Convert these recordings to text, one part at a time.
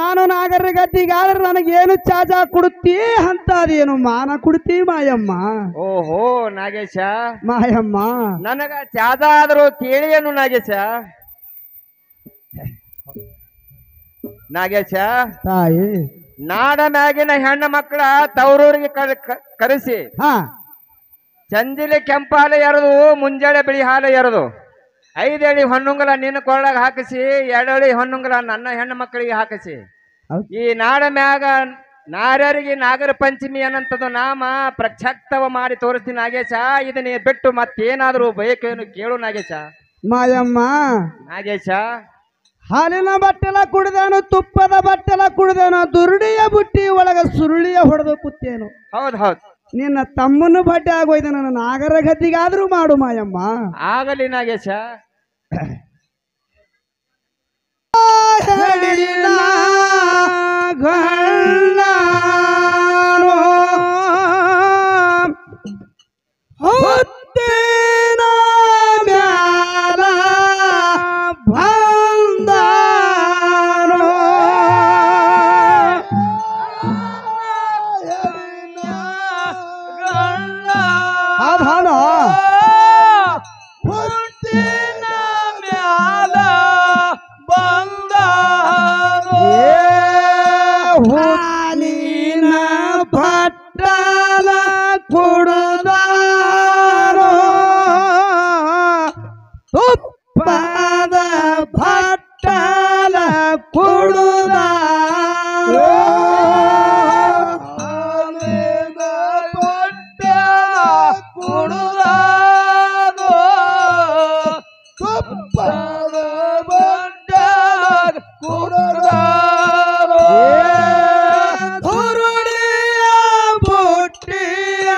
ನಾನು ನಾಗರ ಗದ್ದಿಗಾದ್ರೆ ನನಗೇನು ಚಾಜ ಕೊಡುತ್ತಿ ಅಂತ ಅದೇನು ಮಾನ ಕೊಡ್ತಿ ಮಾಯಮ್ಮ. ಓಹೋ ನಾಗೇಶ, ಮಾಯಮ್ಮ ನನಗ ಚಾದ ಆದರೂ ಕೇಳಿಯೇನು ನಾಗೇಶ? ನಾಗೇಶ, ತಾಯಿ ನಾಡ ಮ್ಯಾಗಿನ ಹೆಣ್ಣ ಮಕ್ಕಳ ತವರೂರಿಗೆ ಕರೆಸಿ ಹಾ ಚಂದಿಲೆ ಕೆಂಪಾಲೆ ಎರೆದು ಮುಂಜಾನೆ ಬಿಳಿ ಹಾಲು ಎರೆದು 5 ಎಳಿ ಹೊನ್ನುಂಗಲ ನಿನ್ನ ಕೊಳ್ಳಾಗ ಹಾಕಿಸಿ 2 ಎಳಿ ಹೊನ್ನುಂಗಲ ನನ್ನ ಹೆಣ್ಣು ಮಕ್ಕಳಿಗೆ ಹಾಕಿಸಿ ಈ ನಾಡ ಮ್ಯಾಗ ನಾರ್ಯರಿಗೆ ನಾಗರ ಪಂಚಮಿ ಅನ್ನಂಥದ್ದು ನಾಮ ಪ್ರಕ್ಷಕ್ತವ ಮಾಡಿ ತೋರಿಸ್ತೀನಿ ನಾಗೇಶ. ಇದನ್ನ ಬಿಟ್ಟು ಮತ್ತೇನಾದರೂ ಬೇಕೇನು ಕೇಳು ನಾಗೇಶ. ಮಾಯಮ್ಮ ನಾಗೇಶ, ಹಾಲಿನ ಬಟ್ಟೆಲ ಕುಡ್ದೇನು, ತುಪ್ಪದ ಬಟ್ಟೆಲ ಕುಡ್ದೇನು, ದುರುಡಿಯ ಬುಟ್ಟಿ ಒಳಗ ಸುರುಳಿಯ ಹೊಡೆದು ಕುತ್ತೇನು. ಹೌದ್ ಹೌದ್, ನಿನ್ನ ತಮ್ಮನ ಬಡ್ಡೆ ಆಗೋಯ್ತು. ನನ್ನ ನಾಗರ ಗದ್ದಿಗಾದ್ರೂ ಮಾಡು ಮಾಯಮ್ಮ. ಆಗಲಿ ನಾಗೇಶ. ಹೊತ್ತಿನ ಮ್ಯಾಲ ಬಂದಾರೋ ಅಧಾನ ಹುಟ್ಟಿನ ಮ್ಯಾಲ ಬಂದಾರೋ ಹಾಲಿನ ಬಟ್ಟಲ ಕುಡದಾರೋ ತುಪ್ಪದ ಬಟ್ಟಲ ಕುಡದಾರೋ ಹಾಲಿನ ಬಟ್ಟಲ ಕುಡದಾರೋ ತುಪ್ಪದ ಬಟ್ಟಲ ಕುಡದಾರೋ ಹುರುಳಿಯ ಬುಟ್ಟಿಯ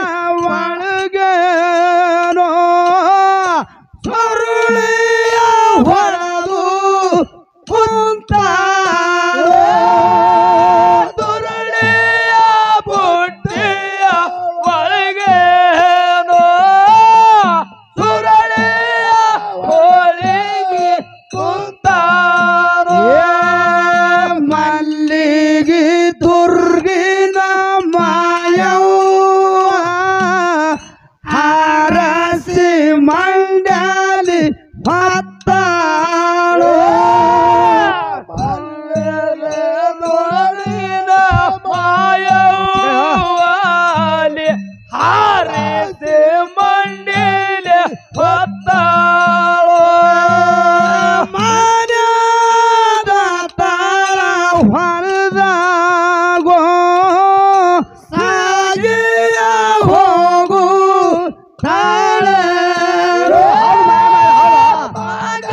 ಒಳಗೇನೋ ಸುರುಳಿಯ ಹೊಡೆದು ಕುಂತಾರೋ ದುರುಳಿಯ ಬುಟ್ಟಿಯ ಒಳಗೇನೋ ಸುರಳಿಯ ಹೋಳಿಗೆ ಕುಂತಾರೋ ಮಲ್ಲಿಗೆ ದುರ್ಗಿನ ಮಾಯವ್ವ ಹಾರಸಿ ಮಂಡಲಿ ಹೊತ್ತಾಳೋ ದೊರಳಿನ ಮಾಯವ್ವಾಲಿ ಹಾರಿಸಿ ಮಂಡಿಲೆ ಹೊತ್ತಾಳೋ ಮನದ ತಾಳ ಹೊರದಾಗೋ ಸಾಗಿಯ ಹೋಗು ತಾಳೇರೋ ಮನದ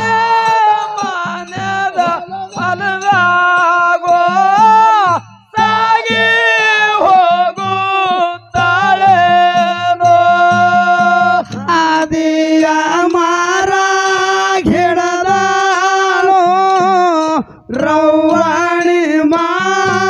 ಫಲದಾಗೋ ಸಾಗಿ ಹೋಗುತ್ತಾಳೇನೋ ಆದಿಯ ಮಾರ ಗಿಡದಾಳೋ ರೌವಾಣಿ ಮಾರ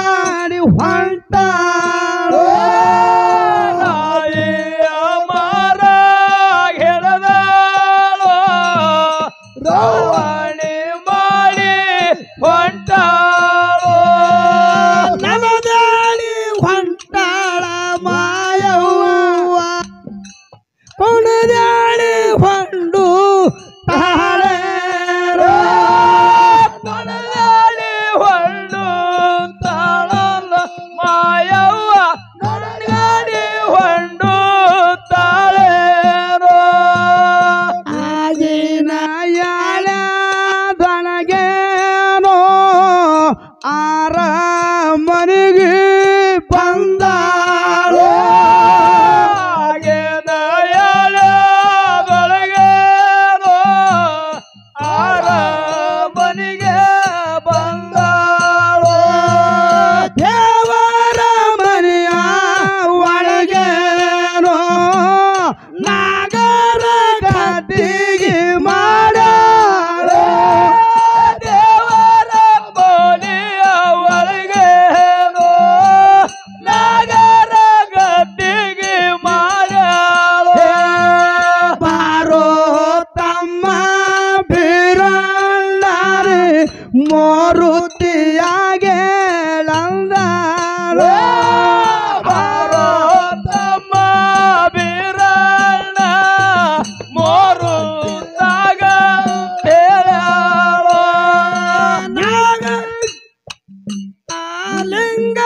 ಲಿಂಗ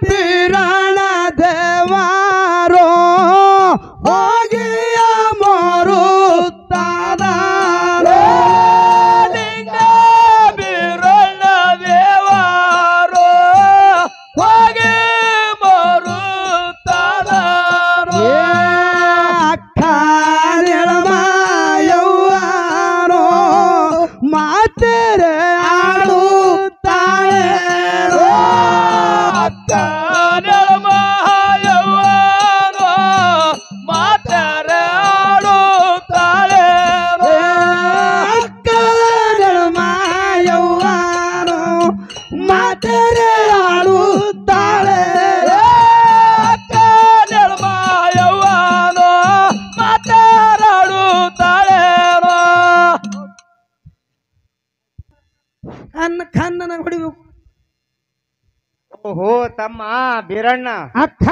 ಬೀರಣ ದೇವಾರೋ ಹೋಗಿಯ ಮಾರುತ್ತಾದಾರೋ ಲಿಂಗ ಬೀರಣ್ಣ ದೇವಾರೋ ಹೋಗಿ ಮಾರುತ್ತಾದಾರೋ ಅಕ್ಕ ನೆಳಮಾಯವ್ವಾರೋ ಮಾತೆರೆ ಆಡುತ್ತಾಳೆ ಅಕ್ಕ ನೆಳಮಾಯವ್ವಾರೋ ಮಾತೆರೆ ಆಡುತ್ತಾಳೆ ಅಕ್ಕ ನೆಳಮಾಯವ್ವಾರೋ ಮಾತೆರೆ ಆಡುತ್ತಾಳೆ ಅಕ್ಕ ನೆಳಮಾಯವ್ವಾರೋ ಮಾತಾಡುತ್ತಾಳೆ ಕಣ್ಣನ ಹೊಡಿಬೇಕು ಓಹೋ ತಮ್ಮ ಬೀರಣ್ಣ ಅಕ್ಕ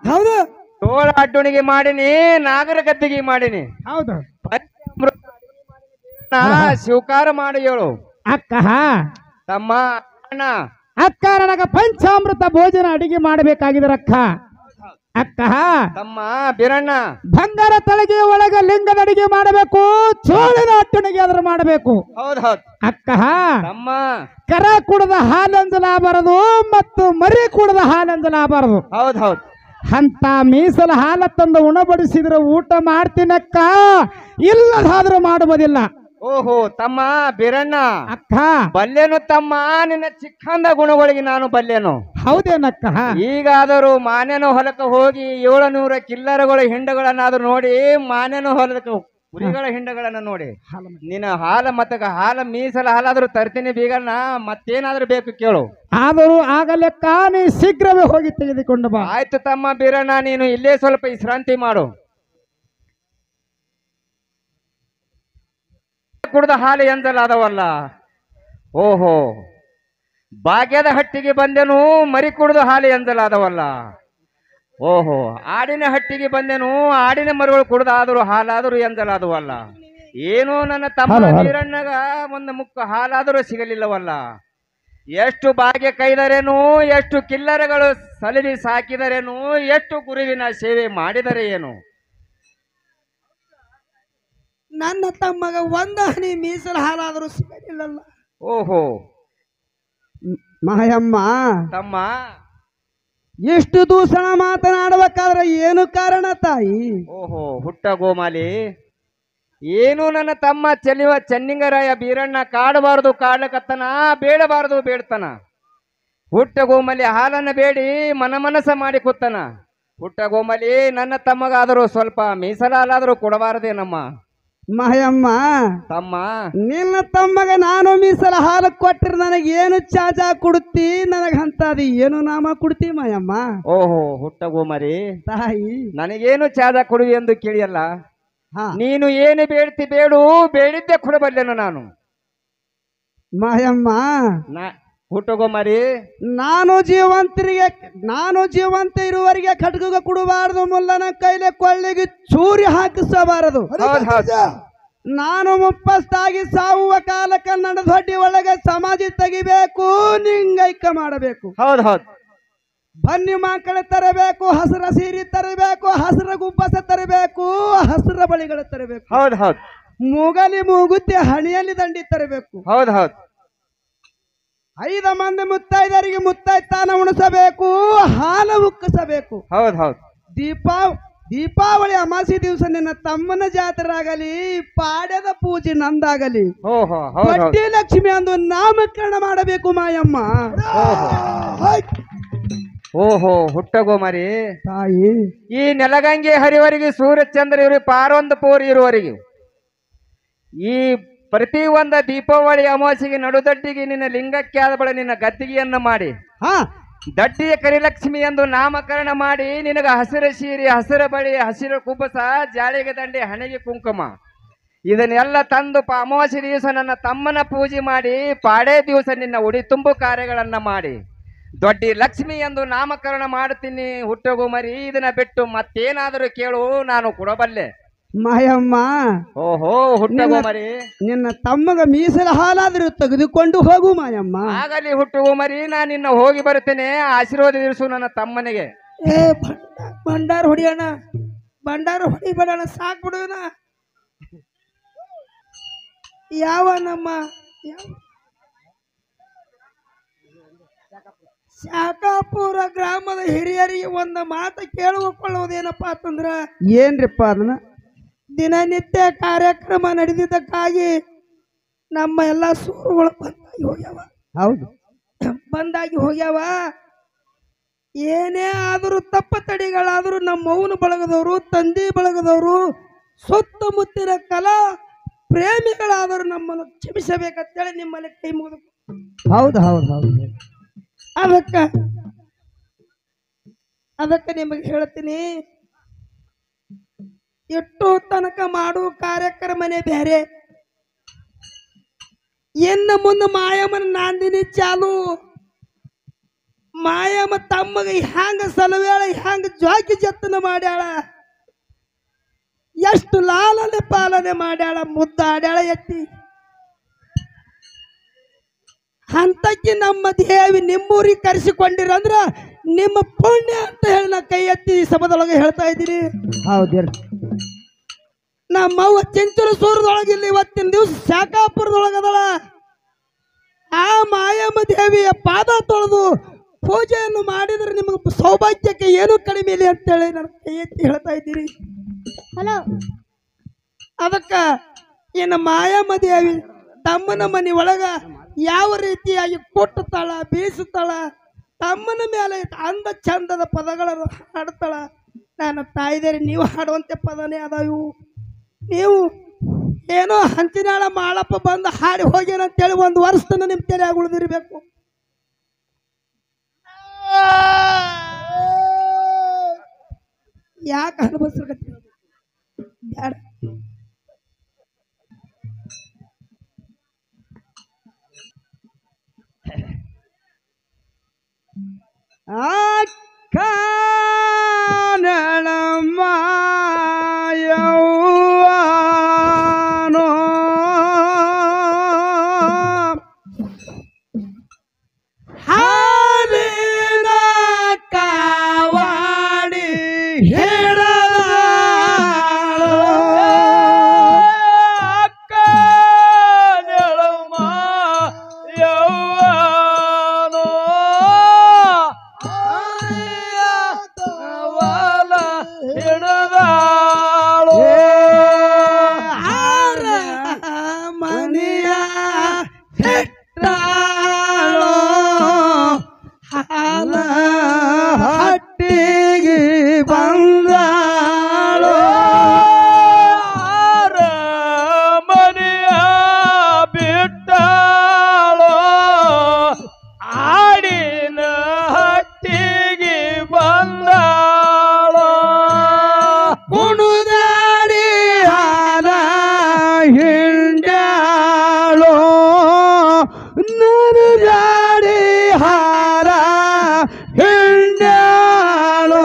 ಹೌದು ತೋಳ ಅಡ್ಡುಣಿಗೆ ಮಾಡಿನಿ ನಾಗರ ಗದ್ದಿಗೆ ಮಾಡಿನಿ ಹೌದು ಪಂಚಾಮೃತ ಸ್ವೀಕಾರ ಮಾಡಿ ಹೇಳು ಅಕ್ಕ ತಮ್ಮ ಅಣ್ಣ ಅಕ್ಕ ನನಗ ಪಂಚಾಮೃತ ಭೋಜನ ಅಡಿಗೆ ಮಾಡಬೇಕಾಗಿದ್ರಕ್ಕ ಅಕ್ಕ ತಮ್ಮ ಬೀರಣ್ಣ ಬಂಗಾರ ತಳಗೆ ಒಳಗ ಲಿಂಗದ ಅಡಿಗೆ ಮಾಡಬೇಕು ಚೋಳಿನ ಅಟ್ಟಣಿಗೆ ಅದ್ರ ಮಾಡಬೇಕು ಹೌದ್ ಹೌದ್ ಅಕ್ಕ ತಮ್ಮ ಕರ ಕುಡದ ಹಾಲಂಜಲಾಬಾರದು ಮತ್ತು ಮರಿ ಕುಡದ ಹಾಲಂಜಲಾಬಾರದು ಹೌದ್ ಹೌದ್ ಅಂತ ಮೀಸಲ ಹಾಲ ತಂದು ಉಣಬಡಿಸಿದ್ರೆ ಊಟ ಮಾಡ್ತೀನಕ್ಕ ಇಲ್ಲದಾದ್ರೂ ಮಾಡುವುದಿಲ್ಲ ಓಹೋ ತಮ್ಮ ಬೀರಣ್ಣ ಅಕ್ಕ ಬಲ್ಲೇನು ತಮ್ಮ ನಿನ್ನ ಚಿಕ್ಕಂದ ಗುಣಗಳಿಗೆ ನಾನು ಬಲ್ಲೇನು ಹೌದೇನಕ್ಕ ಈಗಾದರೂ ಮಾನ್ಯನ ಹೊಲಕ್ಕೆ ಹೋಗಿ 700 ಕಿಲ್ಲರಗಳ ಹಿಂಡಗಳನ್ನಾದ್ರೂ ನೋಡಿ ಮಾನ್ಯನ ಹೊಲಕ್ಕೆ ಕುರಿಗಳ ಹಿಂಡಗಳನ್ನ ನೋಡಿ ನಿನ್ನ ಹಾಲ ಮತ್ತ ಹಾಲ ಮೀಸಲ ಹಾಲಾದ್ರೂ ತರ್ತೀನಿ ಬೀಗಣ್ಣ ಮತ್ತೇನಾದ್ರೂ ಬೇಕು ಕೇಳು ಆದರೂ ಆಗಲೆಕ್ಕ ನೀ ಶೀಘ್ರವೇ ಹೋಗಿ ತೆಗೆದುಕೊಂಡು ಬಾ ಆಯ್ತು ತಮ್ಮ ಬೀರಣ್ಣ ನೀನು ಇಲ್ಲೇ ಸ್ವಲ್ಪ ವಿಶ್ರಾಂತಿ ಮಾಡು ಕುಡ್ದ ಹಾಲು ಎಂದಲಾದವಲ್ಲ ಓಹೋ ಭಾಗ್ಯದ ಹಟ್ಟಿಗೆ ಬಂದೆನು ಮರಿ ಕುಡ್ದು ಹಾಲು ಎಂದಲಾದವಲ್ಲ ಓಹೋ ಆಡಿನ ಹಟ್ಟಿಗೆ ಬಂದೆನು ಆಡಿನ ಮರಿಗಳು ಕುಡ್ದಾದರೂ ಹಾಲಾದರೂ ಎಂದಲಾದವಲ್ಲ ಏನೋ ನನ್ನ ತಮ್ಮ ಬೀರಣ್ಣಗ ಒಂದು ಮುಕ್ಕ ಹಾಲಾದರೂ ಸಿಗಲಿಲ್ಲವಲ್ಲ ಎಷ್ಟು ಭಾಗ್ಯ ಕೈದರೇನು ಎಷ್ಟು ಕಿಲ್ಲರಗಳು ಸಲಿದಿ ಸಾಕಿದರೇನು ಎಷ್ಟು ಗುರುವಿನ ಸೇವೆ ಮಾಡಿದರೆ ಏನು ನನ್ನ ತಮ್ಮಗ ಒಂದ ಹನಿ ಮೀಸಲ ಹಾಲಾದರೂ ಸಿಗಲಿಲ್ಲಲ್ಲ ಓಹೋ ಮಾಯಮ್ಮ ತಮ್ಮ ಎಷ್ಟು ದೂಷಣ ಮಾತನಾಡಬೇಕಾದ್ರೆ ಏನು ಕಾರಣ ತಾಯಿ ಓಹೋ ಹುಟ್ಟ ಗೋಮಾಲಿ ಏನು ನನ್ನ ತಮ್ಮ ಚೆಲ್ಲಿವ ಚೆನ್ನಿಂಗರಾಯ ಬೀರಣ್ಣ ಕಾಡಬಾರದು ಕಾಡ್ಲಕತ್ತನ ಬೇಡಬಾರದು ಬೇಡ್ತಾನ ಹುಟ್ಟ ಗೋಮಲಿ ಹಾಲನ್ನ ಬೇಡಿ ಮನಮನಸ ಮಾಡಿ ಕೂತನ ಹುಟ್ಟ ಗೋಮಲಿ ನನ್ನ ತಮ್ಮಗಾದರೂ ಸ್ವಲ್ಪ ಮೀಸಲಾಲಾದರೂ ಕೊಡಬಾರದೇನಮ್ಮ ಮಾಯಮ್ಮ ತಮ್ಮ ನಿನ್ನ ತಮ್ಮಗ ನಾನು ಮೀಸಲ ಹಾಲು ಕೊಟ್ಟರೆ ನನಗೆ ಏನು ಚಾಜಾ ಕೊಡುತ್ತಿ ನನಗಂತದು ಏನು ನಾಮ ಕೊಡ್ತಿ ಮಾಯಮ್ಮ ಓಹೋ ಹುಟ್ಟ ಗೋಮರಿ ತಾಯಿ ನನಗೇನು ಚಾದ ಕೊಡು ಎಂದು ಕೇಳಿಯಲ್ಲ ಹಾ ನೀನು ಏನು ಬೇಡ್ತಿ ಬೇಡು ಬೇಡಿದ್ದೆ ಕೊಡಬಲ್ಲೆನು ನಾನು ಮಾಯಮ್ಮ ಹುಟ್ಟ ಗೋಮರಿ ನಾನು ಜೀವಂತ ಇರುವವರೆಗೆ ಖಡ್ಗ ಕೊಡಬಾರದು ಮುಲ್ಲನ ಕೈಲೆ ಕೊಳ್ಳಿಗೆ ಚೂರಿ ಹಾಕಿಸಬಾರದು ಹೌದ್ ಹೌದ್ ನಾನು ಮುಪ್ಪಸ್ತಾಗಿ ಸಾವುವ ಕಾಲ ಕನ್ನಡ ದೊಡ್ಡಿ ಒಳಗೆ ಸಮಾಧಿ ತೆಗಿಬೇಕು ನಿಂಗೈಕ ಮಾಡಬೇಕು ಹೌದ್ ಹೌದ್ ಬನ್ನಿ ಮಕ್ಕಳು ತರಬೇಕು ಹಸಿರ ಸೀರೆ ತರಬೇಕು ಹಸಿರ ಗುಬ್ಬಸ ತರಬೇಕು ಹಸಿರ ಬಳಿಗಳು ತರಬೇಕು ಹೌದ್ ಹೌದ್ ಮೂಗಲಿ ಮೂಗುತ್ತಿ ಹಣಿಯಲ್ಲಿ ದಂಡಿ ತರಬೇಕು ಹೌದ್ ಹೌದ್ 5 ಮಂದಿ ಮುತ್ತೈದರಿಗೆ ಮುತ್ತೈತಾನ ಉಣಿಸಬೇಕು ಹಾಲು ಉಕ್ಕಿಸಬೇಕು ಹೌದ್ ಹೌದ್ ದೀಪಾವಳಿ ಅಮಾಸಿ ದಿವಸ ನಿನ್ನ ತಮ್ಮನ ಜಾತ್ರಾಗಲಿ ಪಾಡ್ಯದ ಪೂಜೆ ನಂದಾಗಲಿ ಓಹೋ ಹೌದ್ ಹೌದ್ ಬಡ್ಡಿ ಲಕ್ಷ್ಮಿ ಅಂದು ನಾಮಕರಣ ಮಾಡಬೇಕು ಮಾಯಮ್ಮ ಓಹೋ ಹುಟ್ಟ ಗೋಮರಿ ತಾಯಿ ಈ ನೆಲಗಂಗೆ ಹರಿವರಿಗೆ ಸೂರ್ಯಚಂದ್ರ ಇವರು ಪಾರೊಂದು ಪೋರ್ ಇರುವರಿಗೆ ಈ ಪ್ರತಿ ಒಂದ ದೀಪಾವಳಿ ಅಮಾವಾಸ್ಯೆಗೆ ನಡುದಡ್ಡಿಗೆ ನಿನ್ನ ಲಿಂಗಕ್ಕೆ ಆದ ಬಳ ನಿನ್ನ ಗದ್ದಿಗೆಯನ್ನ ಮಾಡಿ ಹಾ ದಡ್ಡಿಯ ಕರಿಲಕ್ಷ್ಮಿ ಎಂದು ನಾಮಕರಣ ಮಾಡಿ ನಿನಗ ಹಸಿರು ಸೀರೆ ಹಸಿರು ಬಳಿ ಹಸಿರು ಕುಬ್ಬಸ ಜಾಳಿಗೆ ದಂಡೆ ಹಣೆಗೆ ಕುಂಕುಮ ಇದನ್ನೆಲ್ಲ ತಂದು ಅಮಾವಾಸ್ಯೆ ದಿವಸ ನನ್ನ ತಮ್ಮನ ಪೂಜೆ ಮಾಡಿ ಪಾಡೇ ದಿವಸ ನಿನ್ನ ಉಡಿ ತುಂಬು ಕಾರ್ಯಗಳನ್ನ ಮಾಡಿ ದೊಡ್ಡಿ ಲಕ್ಷ್ಮಿ ಎಂದು ನಾಮಕರಣ ಮಾಡುತ್ತೀನಿ ಹುಟ್ಟಗು ಮರಿ ಇದನ್ನ ಬಿಟ್ಟು ಮತ್ತೇನಾದರೂ ಕೇಳು ನಾನು ಕೊಡಬಲ್ಲೆ ಮಾಯಮ್ಮ ಓಹೋ ಹುಟ್ಟಗೋ ನಿನ್ನ- ಮರಿ ನಿನ್ನ ತಮ್ಮಗ ಮೀಸಲ ಹಾಲಾದರೂ ತೆಗೆದುಕೊಂಡು ಹೋಗು ಮಾಯಮ್ಮ. ಆಗಲಿ ಹುಟ್ಟುಗೋ ಮರಿ ನಾ ನಿನ್ನ ಹೋಗಿ ಬರುತ್ತೇನೆ ಆಶೀರ್ವಾದಿಸು ನನ್ನ ತಮ್ಮನಿಗೆ. ಏ ಭಂಡಾರ ಹೊಡಿಯೋಣ, ಭಂಡಾರ ಹೊಡಿಬೇಡಣ, ಸಾಕ್ ಬಿಡೋಣ. ಯಾವ ನಮ್ಮ ಶಾಖಾಪುರ ಗ್ರಾಮದ ಹಿರಿಯರಿಗೆ ಒಂದು ಮಾತು ಕೇಳುಕೊಳ್ಳುವುದೇನಪ್ಪ ಅಂತಂದ್ರ, ಏನ್ರಿಪ್ಪ ಅದನ್ನ? ದಿನನಿತ್ಯ ಕಾರ್ಯಕ್ರಮ ನಡೆದಿದ್ದಕ್ಕಾಗಿ ನಮ್ಮ ಎಲ್ಲ ಸೂರುಗಳು ಬಂದಾಗಿ ಹೋಗ್ಯಾವ. ಹೌದು, ಬಂದಾಗಿ ಹೋಗ್ಯಾವ. ಏನೇ ಆದರೂ ತಪ್ಪ ತಡಿಗಳಾದರೂ ನಮ್ಮ ಮೌನ ಬಳಗದವರು, ತಂದೆ ಬಳಗದವರು, ಸುತ್ತಮುತ್ತಿನ ಕಲಾ ಪ್ರೇಮಿಗಳಾದರೂ ನಮ್ಮನ್ನು ಕ್ಷಮಿಸಬೇಕಂತೇಳಿ ನಿಮ್ಮಲ್ಲಿ ಕೈ ಮುಗಿದು ಹೌದು, ಹೌದು, ಹೌದು. ಅದಕ್ಕೆ ನಿಮಗೆ ಹೇಳ್ತೀನಿ, ಎಷ್ಟು ತನಕ ಮಾಡುವ ಕಾರ್ಯಕ್ರಮನೇ ಬೇರೆ. ಇನ್ನು ಮುಂದೆ ಮಾಯಮ್ಮನ ನಾಂದಿನಿ ಚಾಲು. ಮಾಯಮ್ಮ ತಮ್ಮಗೆ ಹ್ಯಾಂಗ ಸಲವೇಳ, ಹ್ಯಾಂಗ ಜ್ವಾಕಿ ಜತನ ಮಾಡ್ಯಾಳ, ಎಷ್ಟು ಲಾಲನೆ ಪಾಲನೆ ಮಾಡ್ಯಾಳ, ಮುದ್ದಾಡ್ಯಾಳ ಎತ್ತಿ. ಅಂತಕ್ಕೆ ನಮ್ಮ ದೇವಿ ನಿಮ್ಮೂರಿಗೆ ಕರೆಸಿಕೊಂಡಿರಂದ್ರ ನಿಮ್ಮ ಪುಣ್ಯ ಅಂತ ಹೇಳಿ ನಾ ಕೈ ಎತ್ತಿ ಸಭದೊಳಗೆ ಹೇಳ್ತಾ ಇದ್ದೀನಿ. ಹೌದು. ನಮ್ಮವ್ವ ಚಿಂಚಲು ಸೂರದೊಳಗೆ ಇಲ್ಲಿ ಇವತ್ತಿನ ದಿವಸ ಶಾಖಾಪುರದೊಳಗದಳ. ಆ ಮಾಯಮ್ಮ ದೇವಿಯ ಪಾದ ತೊಳೆದು ಪೂಜೆಯನ್ನು ಮಾಡಿದ್ರೆ ನಿಮಗೆ ಸೌಭಾಗ್ಯಕ್ಕೆ ಏನು ಕಡಿಮೆ ಇಲ್ಲ ಅಂತೇಳಿ ನಾನು ಕೈ ಎತ್ತಿ ಹೇಳ್ತಾ ಇದ್ದೀನಿ. ಅದಕ್ಕ ಇನ್ನು ಮಾಯಮ್ಮ ದೇವಿ ತಮ್ಮನ ಮನೆ ಒಳಗ ಯಾವ ರೀತಿಯಾಗಿ ಕೊಟ್ಟುತ್ತಾಳ, ಬೀಸುತ್ತಾಳ, ತಮ್ಮನ ಮೇಲೆ ಅಂದ ಚಂದದ ಪದಗಳನ್ನು ಹಾಡ್ತಾಳ. ನಾನು ತಾಯಿದೇರಿ ನೀವು ಹಾಡುವಂತೆ ಪದನೇ ಅದಾವು. ನೀವು ಏನೋ ಹಂಚಿನಾಳ ಮಾಳಪ್ಪ ಬಂದು ಹಾಡಿ ಹೋಗ್ಯಾನಂತೇಳಿ ಒಂದು ವರ್ಷ ತನ ನಿಮ್ಮ ತೆರೆಯಾಗಿ ಉಳಿದಿರ್ಬೇಕು. ಯಾಕೆ ಅನುಭವಿಸ್ಬೇಕಂತ ಬ್ಯಾಡ. ಕಾನಳಮಾಯವ್ವನೋ ಹಾಲಿನ ಕಾವಾಡಿ ಮನೆಯ ಹೆಟ್ಟಾಳೋ ಹಾಲ ಹಟ್ಟಿಗೆ ಬಂದಾಳೋ ಮನೆಯ ಬಿಟ್ಟಾಳೋ ಆಡಿನ ಹಟ್ಟಿಗೆ ಬಂದಾಳೋ ಕುಣುದಾಡಿ ಹಾಲ ಹಿಂಡ್ಯಾಳೋ ನಾನು ದಾಡಿ ಹಾರ ಹಿಂಡ್ಯಾಳೋ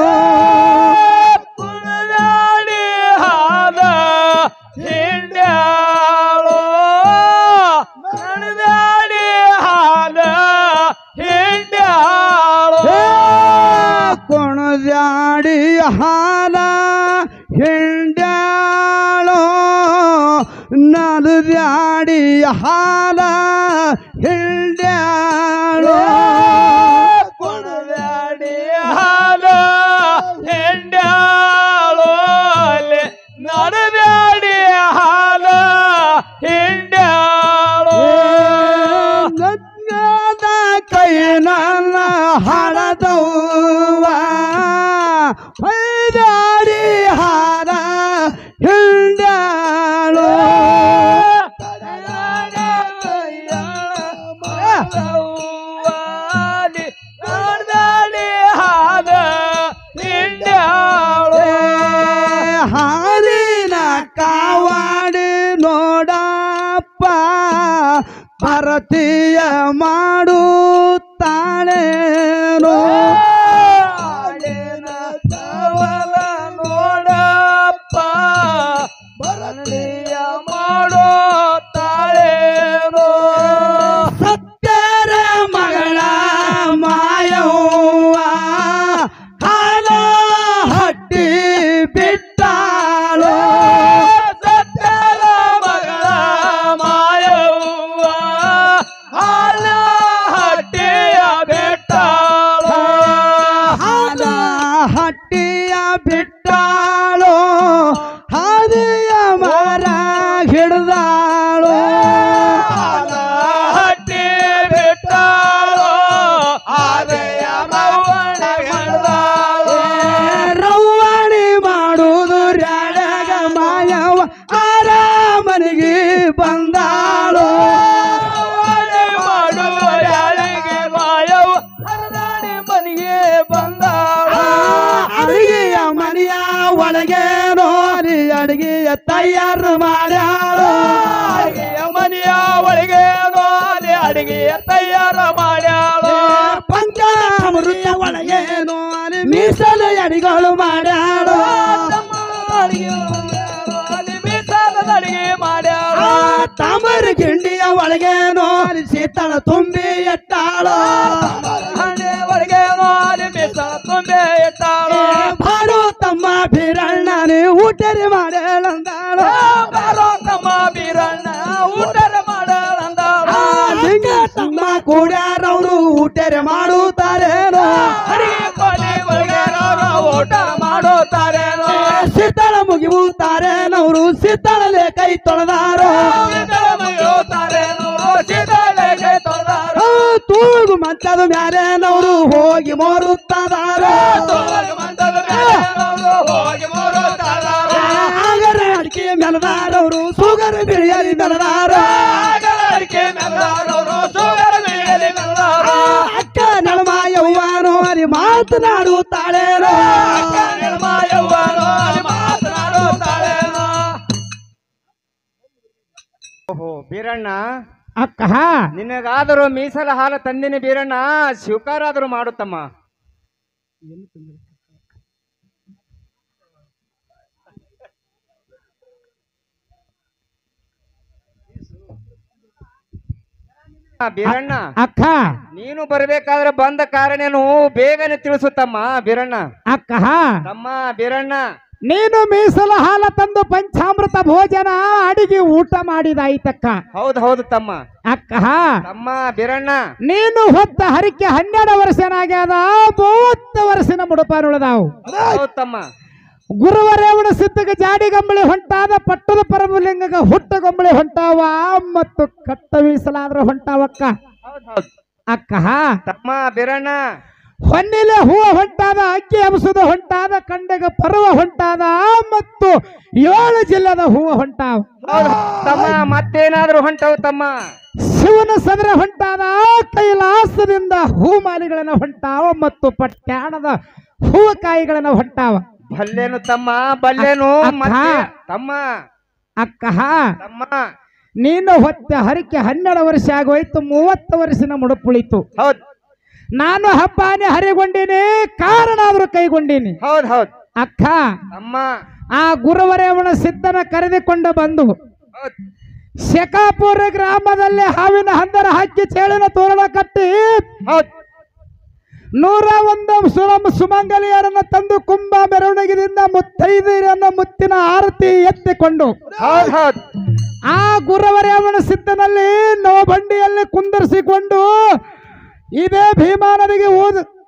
ಕುಣದಾಡಿ ಹಾಲ ಹಿಂಡ್ಯಾಳೋ ನಡೆದಾಡಿ ಹಾಲ ಹಿಂಡ್ಯಾಳೋ ಕುಣದಾಡಿ ಹಾಲ ಹಿಂಡ್ಯಾಳೋ ನಾನು ದಾಡಿ ಹಾಲ ಹಿಂಡ್ಯಾಳೋ ಕುಣದಾಡಿ ಹಾಲ ಹಿಂಡ್ಯಾಳೋ ನಡೆದಾಡಿ ಹಾಲ ಹಿಂಡ್ಯಾಳೋ ಗಂಗದ ಕೈ ನನ್ನ ಹಳದವ್ವ ಹೊಯ್ದಾಡಿ ಹಾರ ಹಿಂಡ್ಯಾಳೋ ನಡೆದಾಡಿ ಹಾಲ ಹಿಂಡ್ಯಾಳೋ ಹಾಲಿನ ಕಾವಾಡಿ ನೋಡಪ್ಪ ಭಾರತೀಯ ಮಾಡುತ್ತಾಳೇನೋ ಹಾಲಿನ ಕಾವಲ ನೋಡಪ್ಪ ಅಡಿಗೆಯ ತಯಾರು ಮಾಡ್ಯಾಳು ಅಡಿಗೆಯ ಮನೆಯ ಒಳಗೆ ಅಲ್ಲಿ ಅಡಿಗೆಯ ತಯಾರ ಮಾಡ್ಯಾಳು ಪಂಚಾಮೃತ ಒಳಗೇನು ಅಲ್ಲಿ ಮೀಸಲು ಅಡಿಗಳು ಮಾಡ್ಯಾಳು ಅಲ್ಲಿ ಮೀಸಾಲದ ಅಡಿಗೆ ಮಾಡ್ಯಾಳು ತಾಮರ ಗಿಂಡಿಯ ಒಳಗೇನು ಅಲ್ಲಿ ಶೀತಳ ತುಂಬಿ ಎಟ್ಟಾಳು ಹಣೆ ಒಳಗೆ ಅಲ್ಲಿ ಮೀಸಾಲ ತುಂಬೆ ಇಟ್ಟಾಳು ಬಾರೋ ತಮ್ಮ ಬೀರಣ್ಣನೇ ಊಟರಿ ಮಾಡ್ಯಾಳಂದಾಳು ಬಾರೋ ತಮ್ಮ ಬೀರಣ್ಣ ಊಟರ ಮಾಡಾಳಂದಾಳು ಲಿಂಗ ತಮ್ಮ ಕೂಡ್ಯಾರವರು ಊಟರಿ ಮಾಡುತ್ತಾರೇನೋ ಅಡಿಗೆ ಕೋಲಿ ಒಳಗೆ ಊಟ ಮಾಡುತ್ತಾರೇನೋ ಶೀತಳ ಮುಗಿಯುತ್ತಾರೇನವರು ಶೀತಳಲೆ ಕೈ ತೊಳೆದಾರೋ ತೂಗು ಮಂಚದ ಮ್ಯಾರೇನವರು ಹೋಗಿ ಮೋರುತ್ತದಾರೋ ಆಗರ ಅಡಿಕೆ ಮೆಲದಾರವರು ಸುಗರ ಬಿರಿಯಲಿ ಮೆಲದಾರೋ ಅಕ್ಕ ನೆಲಮಾಯವ್ವನೋ ಅಲ್ಲಿ ಮಾತನಾಡುತ್ತಾಳೇನೋ ಓಹೋ ಬೀರಣ್ಣ ಅಕ್ಕ ನಿನಗಾದರೂ ಮೀಸಲ ಹಾಲು ತಂದಿನಿ ಬೀರಣ್ಣ ಸ್ವೀಕಾರ ಆದರೂ ಮಾಡುತ್ತಮ್ಮ ಬೀರಣ್ಣ ಅಕ್ಕ ನೀನು ಬರಬೇಕಾದ್ರೆ ಬಂದ ಕಾರಣೇನು ಬೇಗನೆ ತಿಳಿಸುತ್ತಮ್ಮ ಬೀರಣ್ಣ ಅಕ್ಕ ತಮ್ಮ ಬೀರಣ್ಣ ನೀನು ಮೀಸಲ ಹಾಲ ತಂದು ಪಂಚಾಮೃತ ಭೋಜನ ಅಡಿಗೆ ಊಟ ಮಾಡಿದಾಯ್ತಕ್ಕ ಹೌದು ಹೌದು ತಮ್ಮ ಅಕ್ಕ ತಮ್ಮ ಬೀರಣ್ಣ ನೀನು ಹೊತ್ತ ಹರಿಕೆ 12 ವರ್ಷನಾಗ್ಯಾದ 30 ವರ್ಷನ ಮುಡುಪಾನುಳದಾವು ಹೌದು ತಮ್ಮ ಗುರುವರೇವಣ ಸಿದ್ಧಗ ಜಾಡಿ ಗಂಬಳಿ ಹೊಂಟಾದ ಪಟ್ಟದ ಪರಮಲಿಂಗಗ ಹುಟ್ಟ ಗಂಬಳಿ ಹೊಂಟಾವ ಮತ್ತು ಕಟ್ಟ ಮೀಸಲಾದ್ರ ಹೊಂಟಾವಕ್ಕ ಹೌದು ಹೌದು ಅಕ್ಕ ತಮ್ಮ ಬೀರಣ್ಣ ಹೊನ್ನಿಲೆ ಹೂವ ಹೊಂಟಾದ ಅಕ್ಕಿ ಹಂಸದ ಹೊಂಟಾದ ಕಂಡೆಗ ಪರ್ವ ಹೊಂಟಾದ ಮತ್ತು 7 ಜಿಲ್ಲೆದ ಹೂವ ಹೊಂಟಾವ ಹೌದು ತಮ್ಮ ಮತ್ತೇನಾದ್ರೂ ಹೊಂಟವು ತಮ್ಮ ಶಿವನ ಸದರ ಹೊಂಟಾದ ಕೈಲಾಸದಿಂದ ಹೂಮಾಲಿಗಳನ್ನ ಹೊಂಟಾವ ಮತ್ತು ಪಟ್ಯಾಣದ ಹೂವಕಾಯಿಗಳನ್ನ ಹೊಂಟಾವ ಬಲ್ಲೇನು ತಮ್ಮ ಬಲ್ಲೇನು ಅಕ್ಕ. ಮತ್ತೆ ತಮ್ಮ ಅಕ್ಕ ತಮ್ಮ ನೀನು ಹೊತ್ತ ಹರಿಕೆ 12 ವರ್ಷ ಆಗೋಯ್ತು 30 ವರ್ಷನ ಮುಡುಪುಳಿತು ಹೌದ್ ನಾನು ಹಬ್ಬಾನೆ ಹರಿಗೊಂಡೀನಿ ಕಾರಣ ಆದ್ರೂ ಕೈಗೊಂಡೀನಿ ಹೌದ್ ಹೌದ್ ಅಕ್ಕ ತಮ್ಮ ಆ ಗುರುವರೇವಣ ಸಿದ್ಧನ ಕರೆದುಕೊಂಡು ಬಂದು ಹೌದ್ ಶಕಾಪುರ ಗ್ರಾಮದಲ್ಲಿ ಹಾವಿನ ಹಂದರ ಹಾಕಿ ಚೇಳಿನ ತೋರಣ ಕಟ್ಟಿ ಹೌದ್ 101 ಸುಮಂಗಲಿಯರನ್ನ ತಂದು ಕುಂಭ ಮೆರವಣಿಗೆಯಿಂದ ಮುತ್ತೈದೆಯರನ್ನ ಮುತ್ತಿನ ಆರತಿ ಎತ್ತಿಕೊಂಡು ಹೌದ್ ಹೌದ್ ಆ ಗುರುವರೇವಣ ಸಿದ್ಧನಲ್ಲಿ ನವಬಂಡಿಯಲ್ಲಿ ಕುಂದರಿಸಿಕೊಂಡು ಇದೇ ಭೀಮಾ ನದಿಗೆ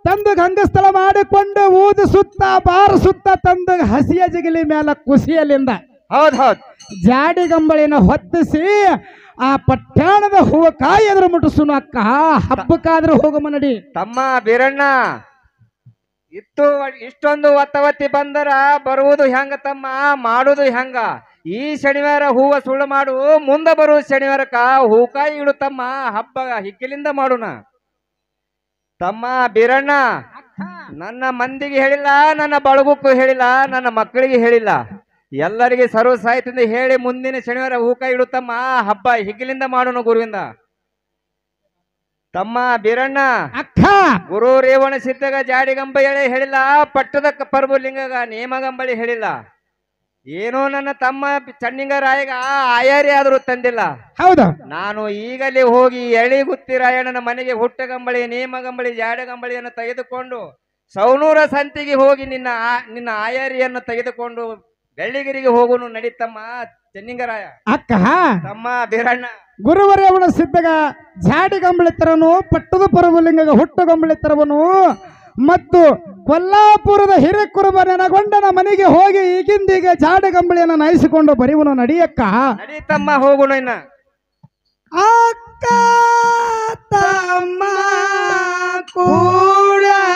ತಂದು ಗಂಗಸ್ಥಳ ಮಾಡಿಕೊಂಡು ಊದಿಸುತ್ತ ಬಾರಿಸುತ್ತ ತಂದು ಹಸಿಯ ಜಿಗಿಲಿ ಮೇಲೆ ಕುಸಿಯಲಿಂದ ಹೌದ್ ಹೌದ್ ಜಾಡಿ ಗಂಬಳಿನ ಹೊತ್ತಿಸಿ ಆ ಪಟ್ಟಾಣದ ಹೂವ ಕಾಯಿ ಎದುರು ಮುಟ್ಟಿಸುನು ಅಕ್ಕ ಹಬ್ಬಕ್ಕಾದ್ರೂ ಹೋಗಮ್ಮ ನಡಿ ತಮ್ಮ ಬೀರಣ್ಣ ಇಷ್ಟೊಂದು ಒತ್ತವತ್ತಿ ಬಂದರ ಬರುವುದು ಹೆಂಗ ತಮ್ಮ ಮಾಡುವುದು ಹೆಂಗ ಈ ಶನಿವಾರ ಹೂವ ಸುಳ್ಳು ಮಾಡು ಮುಂದೆ ಬರುವ ಶನಿವಾರಕ್ಕ ಹೂಕಾಯಿ ಇಡು ತಮ್ಮ ಹಬ್ಬ ಹಿಗ್ಗಿಲಿಂದ ಮಾಡೋಣ ತಮ್ಮ ಬೀರಣ್ಣ ನನ್ನ ಮಂದಿಗೆ ಹೇಳಿಲ್ಲ ನನ್ನ ಬಳಗಕ್ಕೂ ಹೇಳಿಲ್ಲ ನನ್ನ ಮಕ್ಕಳಿಗೆ ಹೇಳಿಲ್ಲ ಎಲ್ಲರಿಗೆ ಸರ್ವ ಸಾಹಿತ್ಯದಿಂದ ಹೇಳಿ ಮುಂದಿನ ಶನಿವಾರ ಹೂಕಾಯಿ ಇಡು ತಮ್ಮ ಹಬ್ಬ ಹಿಗ್ಗಿಲಿಂದ ಮಾಡೋಣ ಗುರುವಿಂದ ತಮ್ಮ ಬೀರಣ್ಣ ಅಕ್ಕ ಗುರು ರೇವಣ ಸಿದ್ಧಗ ಜಾಡಿಗಂಬಳಿ ಹೇಳಿಲ್ಲ ಪಟ್ಟದ ಪರ್ಬುಲಿಂಗಗ ನೇಮಗಂಬಳಿ ಹೇಳಿಲ್ಲ ಏನೋ ನನ್ನ ತಮ್ಮ ಚನ್ನಿಂಗರಾಯಗ ಆಯಾರಿ ಆದರೂ ತಂದಿಲ್ಲ ಹೌದು ನಾನು ಈಗಲೇ ಹೋಗಿ ಎಳಿಗುತ್ತಿರಾಯಣ್ಣನ ಮನೆಗೆ ಹುಟ್ಟಗಂಬಳಿ ನೇಮಗಂಬಳಿ ಜಾಡಗಂಬಳಿಯನ್ನು ತೆಗೆದುಕೊಂಡು ಸೌನೂರ ಸಂತಿಗೆ ಹೋಗಿ ನಿನ್ನ ಆಯಾರಿಯನ್ನು ತೆಗೆದುಕೊಂಡು ಬೆಳ್ಳಿಗಿರಿಗೆ ಹೋಗುನು ನಡೀತಮ್ಮ ಚೆನ್ನಿಂಗರಾಯ ಅಕ್ಕ ತಮ್ಮ ಬೀರಣ್ಣ ಗುರುವರೇವಣ ಸಿದ್ಧಗ ಜಾಡಿ ಗಂಬಳಿ ತರನು ಪಟ್ಟದ ಪರಬಲಿಂಗಗ ಹುಟ್ಟು ಗಂಬಳಿ ತರವನು ಮತ್ತು ಕೊಲ್ಲಾಪುರದ ಹಿರೇಕುರುಬ ನೆನಗೊಂಡನ ಮನೆಗೆ ಹೋಗಿ ಈಗಿಂದೀಗ ಜಾಡಿ ಗಂಬಳಿಯನ್ನು ನಯಿಸಿಕೊಂಡು ಬರಿವನು ನಡಿಯಕ್ಕ ನಡೀತಮ್ಮ ಹೋಗುನು ಇನ್ನ ಅಕ್ಕ ತಮ್ಮ ಕೂಡ್ಯಾರೋ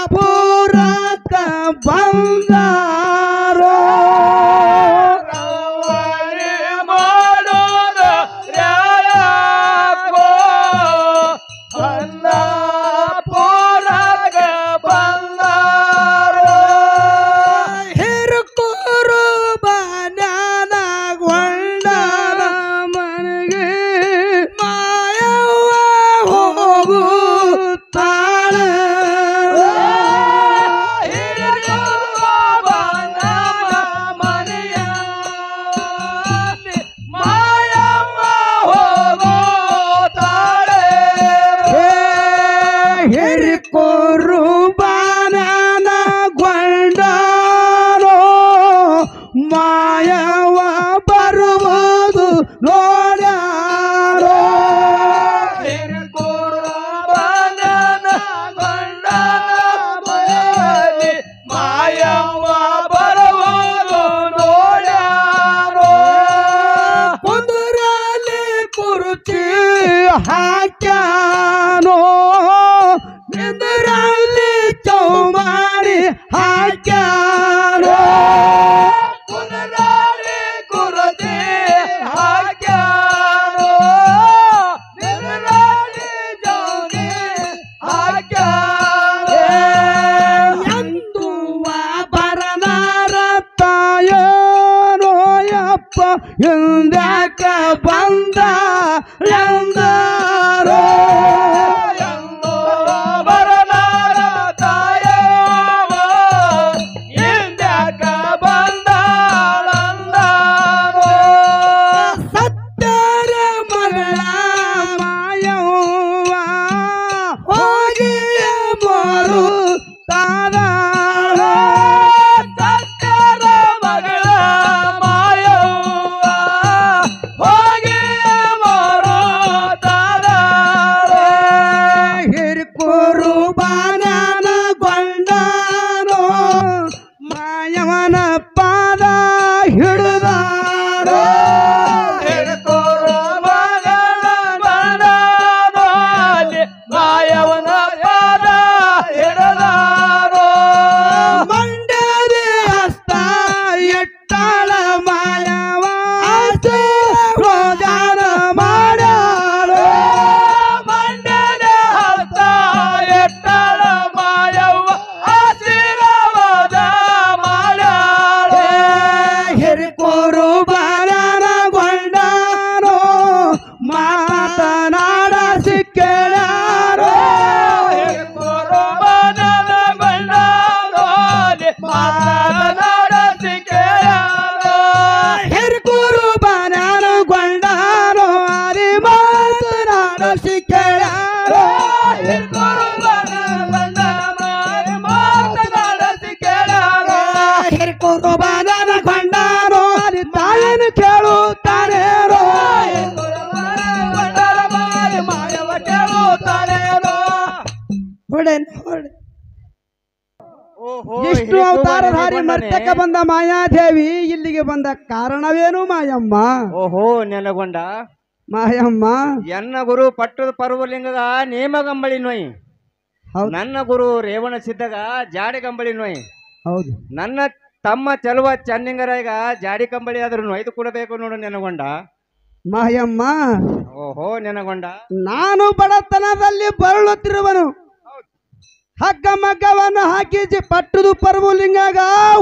ಕೊಲ್ಲಾಪುರಕ್ಕ ಬಂದಾರೋ ಮಾಯವ ಬರುವುದು ನೋಡ್ಯಾರೋ ಮಾಯವ್ವ ಬರುವುದು ನೋಡ್ಯಾರೋ ಕುದುರಲ್ಲಿ ಕುರುಚಿ ಹಾಕ್ಯಾನೋ ನಿಂದರಲ್ಲಿ ಚೌಮಾರಿ ಹಾಕ್ಯಾನೋ ಎಂದ್ಯಾಕ ಬಂದ ಎಂದಾರೋ ಬರಲಾರ ತಾಯವ ಎಂದ್ಯಾಕ ಬಂದಾಳಂದಾರೋ ಸತ್ಯರ ಮಗಳ ಮಾಯವ್ವ ಹೋಗಿ ಮರು ತಾದಾಳ ಸತ್ಯದ ಮಗಳ ಮಾಯವ್ವ ಹೋಗಿ ಮರುತ್ತಾದಾರೋ ಹಿರ್ಕೂರು ಬಾನನ ಗೊಂಡಾನೋ ಮಾಯವನ ಪಾದ ಹಿಡಿದಾರೋ ಹಿಡ್ಕೋರು ಮಗಳ ಬಂದಾನೋ ಮಾಯವನ ಪಾದ ಹಿಡದಾರೋ ಮಂಡದೆ ಹಸ್ತ ಎಟ್ಟಾಳ ಮಾಯವ ರೋಜಾನ ಮಾಡ್ಯಾರೋ ಮಂಡಲ ಹಸ್ತ ಎಟ್ಟಳ ಮಾಯವ್ವ ಆಶೀರ್ವಾದ ಮಾಡ್ಯಾಳೋ ಹಿರಿಕೋರು ಬಾರನ ಗೊಂಡಾರೋ ಮಾತನಾಡ ಸಿಕ್ಕೇಳಾರೋ ಹಿಡ್ಕೋರು ಮನದ ಬಂದಾರೋ ಮಾತನಾಡಸಿ ಕೇಳಾರೋ ಹಿರಿಕೋರು ಬಾರನ ಗೊಂಡಾರೋ ಅರೆ ಮಾತನಾಡ ಸಿಕ್ಕೇಳಾರೋ ಹಿಡ್ಕೋರು ಮನದ ಮಾತನಾಡಸಿ ಕೇಳಾರೋ ಹಿರಿಕೋರು ಬಾರನ ಗೊಂಡಾರೋ ಅರೆ ತಾಯನು ಕೇಳುತ್ತಾನೇರೋ ಮಾಯವ ಕೇಳುತ್ತಾನೇನೋ ಹೊಡೆ ಹೊಡೆ ಓಹೋ ಇಷ್ಟು ಅವತಾರಧಾರಿ ಮರ್ತಕ ಬಂದ ಮಾಯಾದೇವಿ ಇಲ್ಲಿಗೆ ಬಂದ ಕಾರಣವೇನು ಮಾಯಮ್ಮ ಓಹೋ ನೆಲಗೊಂಡ ಮಾಯಮ್ಮ ಎನ್ನ ಗುರು ಪಟ್ಟದ ಪರ್ವಲಿಂಗಗ ನೇಮಗಂಬಳಿ ನೋಯ್ ಹೌದು ನನ್ನ ಗುರು ರೇವಣ ಸಿದ್ಧಗ ಜಾಡಿ ಕಂಬಳಿ ನೋಯ್ ಹೌದು ನನ್ನ ತಮ್ಮ ಚಲುವ ಚನ್ನಿಂಗರಾಗ ಜಾಡಿ ಕಂಬಳಿ ಆದ್ರೂ ನೊಯ್ದು ಕೊಡಬೇಕು ನೋಡು ನೆನಗೊಂಡ ಮಾಯಮ್ಮ ಓಹೋ ನೆನಗೊಂಡ ನಾನು ಬಡತನದಲ್ಲಿ ಬರಳುತ್ತಿರುವನು ಹಗ್ಗ ಮಗ್ಗವನ್ನು ಹಾಕಿ ಪಟ್ಟದು ಪರ್ವಲಿಂಗಾಗ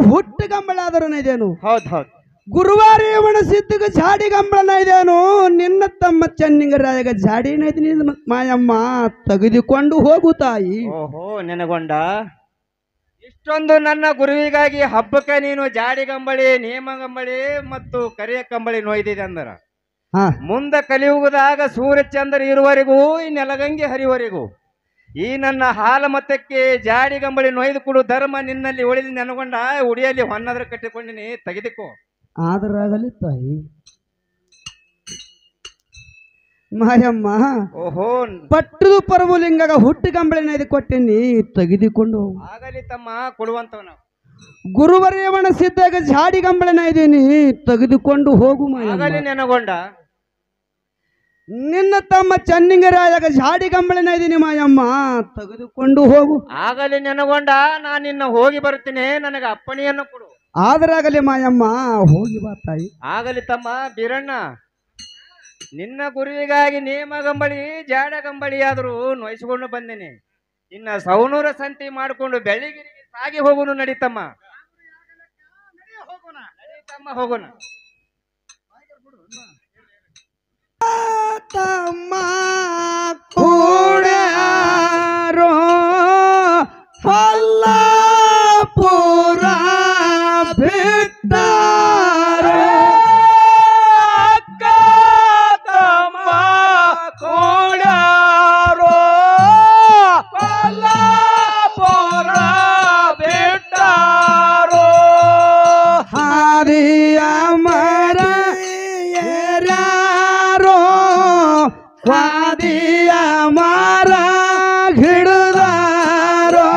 ಹುಟ್ಟು ಗಂಬಳಾದರೂ ಇದೇನು ಹೌದ್ ಹೌದ್ ಗುರುವಾರೇವಣ ಸಿದ್ಧಗ ಜಾಡಿ ಗಂಬಳನ ಇದೇನು ನಿನ್ನ ತಮ್ಮ ಚನ್ನಿಂಗರಾಯಗ ಜಾಡಿನ ಇದೀನಿ ಮಾಯಮ್ಮ ತೆಗೆದುಕೊಂಡು ಹೋಗು ತಾಯಿ ಓಹೋ ನೆನಗೊಂಡ ಇಷ್ಟೊಂದು ನನ್ನ ಗುರುವಿಗಾಗಿ ಹಬ್ಬಕ್ಕೆ ನೀನು ಜಾಡಿ ಕಂಬಳಿ ನೇಮ ಕಂಬಳಿ ಮತ್ತು ಕರಿಯ ಕಂಬಳಿ ನೋಯ್ದಿದೆ ಅಂದರ ಹಾ ಮುಂದೆ ಕಲಿಯುಗದಾಗ ಸೂರ್ಯಚಂದ್ರ ಇರುವವರೆಗೂ ಈ ನೆಲಗಂಗೆ ಹರಿವರೆಗೂ ಈ ನನ್ನ ಹಾಲ ಮತಕ್ಕೆ ಜಾಡಿ ಕಂಬಳಿ ನೋಯ್ದು ಕೊಡು ಧರ್ಮ ನಿನ್ನಲ್ಲಿ ಉಳಿದು ನೆನಗೊಂಡ ಉಡಿಯಲ್ಲಿ ಹೊನ್ನದ್ರ ಕಟ್ಟಿಕೊಂಡಿನಿ ತೆಗೆದುಕೋ ಆದರಾಗಲಿ ತಾಯಿ ಮಾಯಮ್ಮ ಓಹೋ ಪಟ್ಟದು ಪರ್ವಲಿಂಗಗ ಹುಟ್ಟು ಗಂಬಳಿನ ಇದು ಕೊಟ್ಟಿನಿ ತೆಗೆದುಕೊಂಡು ಹೋಗು. ಆಗಲಿ ತಮ್ಮ ಕೊಡುವಂತವನ ಗುರುವರೇವಣ ಸಿದ್ಧಾಗ ಜಾಡಿ ಗಂಬಳನ ಇದ್ದೀನಿ ತೆಗೆದುಕೊಂಡು ಹೋಗು ಮಾಯಮ್ಮ ಆಗಲಿ ನೆನಗೊಂಡ ನಿನ್ನ ತಮ್ಮ ಚನ್ನಿಂಗರಾಯಾಗ ಜಾಡಿ ಕಂಬಳಿನ ಇದೀನಿ ಮಾಯಮ್ಮ, ತೆಗೆದುಕೊಂಡು ಹೋಗು. ಆಗಲಿ ನೆನಗೊಂಡ ನಾ ನಿನ್ನ ಹೋಗಿ ಬರುತ್ತೇನೆ, ನನಗೆ ಅಪ್ಪಣೆಯನ್ನು ಕೊಡು. ಆದರಾಗಲಿ ಮಾಯಮ್ಮ, ಹೋಗಿ ಬಾ ತಾಯಿ. ಆಗಲಿ ತಮ್ಮ ಬೀರಣ್ಣ, ನಿನ್ನ ಗುರುವಿಗಾಗಿ ನೇಮ ಗಂಬಳಿ ಜಾಡ ಗಂಬಳಿ ಆದರೂ ನೋಯಿಸಿಕೊಂಡು ಬಂದೇನೆ. ಇನ್ನ ಸೌನೂರ ಸಂತಿ ಮಾಡಿಕೊಂಡು ಬೆಳ್ಳಿಗಿರಿಗೆ ಸಾಗಿ ಹೋಗುನು. ನಡೀತಮ್ಮ ಹೋಗೋಣ. ತಮ್ಮ ಕೂಡ್ಯಾರೋ ಪುರ ಬಿಟ್ಟಾರೋ, ಅಕ್ಕ ತಮ್ಮ ಕೂಡ್ಯಾರೋ ಪುರ ಬಿಟ್ಟಾರೋ, ಹಾದಿಯ ಮರ ಏರ್ಯಾರೋ ವಾದಿಯ ಮರ ಹಿಡಿದಾರೋ,